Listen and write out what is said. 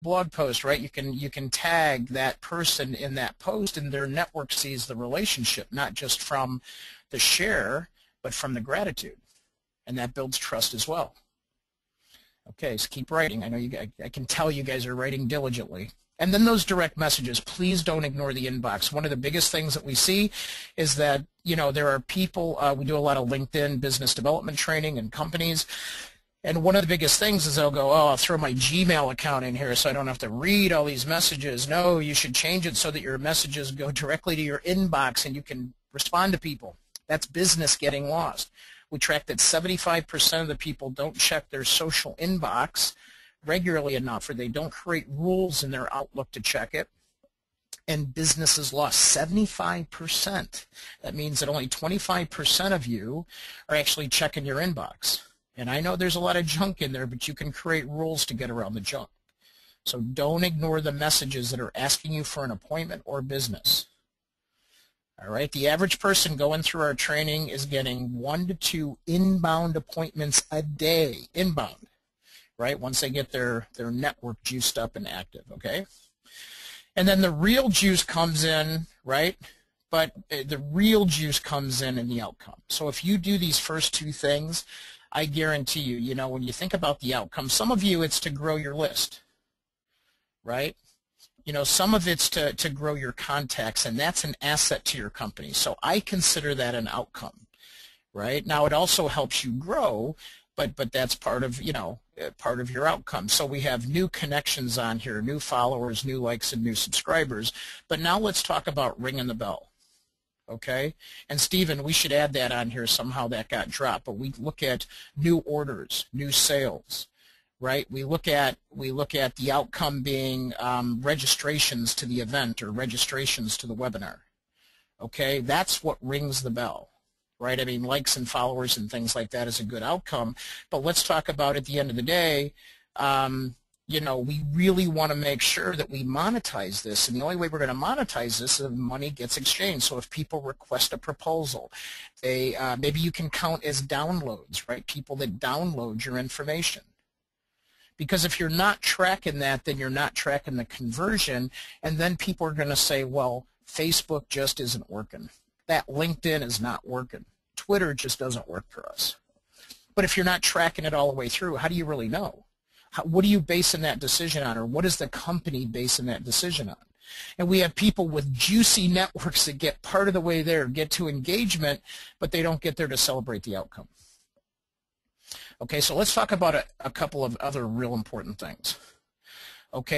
blog post, right? You can tag that person in that post, and their network sees the relationship, not just from the share, but from the gratitude, and that builds trust as well. Okay, so keep writing. I know I can tell you guys are writing diligently. And then those direct messages, please don't ignore the inbox. One of the biggest things that we see is that, you know, there are people, we do a lot of LinkedIn business development training in companies, and one of the biggest things is they'll go, oh, I'll throw my Gmail account in here so I don't have to read all these messages. No, you should change it so that your messages go directly to your inbox and you can respond to people. That's business getting lost. We track that 75% of the people don't check their social inbox regularly enough, or they don't create rules in their Outlook to check it, and business is lost. 75%. That means that only 25% of you are actually checking your inbox. And I know there's a lot of junk in there, but you can create rules to get around the junk. So don't ignore the messages that are asking you for an appointment or business. All right, the average person going through our training is getting 1 to 2 inbound appointments a day, inbound, right, once they get their network juiced up and active, okay? And then the real juice comes in, right, but the real juice comes in the outcome. So if you do these first two things, I guarantee you, you know, when you think about the outcome, some of you it's to grow your list, right? You know, some of it's to grow your contacts, and that's an asset to your company. So I consider that an outcome, right? Now it also helps you grow, but that's part of, you know, part of your outcome. So we have new connections on here, new followers, new likes, and new subscribers. But now let's talk about ringing the bell. Okay, and Stephen, we should add that on here somehow. That got dropped, but we look at new orders, new sales, right? We look at the outcome being registrations to the event or registrations to the webinar. Okay, that's what rings the bell, right? I mean, likes and followers and things like that is a good outcome, but let's talk about at the end of the day. You know, we really want to make sure that we monetize this, and the only way we're going to monetize this is if money gets exchanged. So if people request a proposal, maybe you can count as downloads, right? People that download your information. Because if you're not tracking that, then you're not tracking the conversion, and then people are going to say, well, Facebook just isn't working. That LinkedIn is not working. Twitter just doesn't work for us. But if you're not tracking it all the way through, how do you really know? What are you basing that decision on, or what is the company basing that decision on? And we have people with juicy networks that get part of the way there, get to engagement, but they don't get there to celebrate the outcome. Okay, so let's talk about a couple of other real important things. Okay.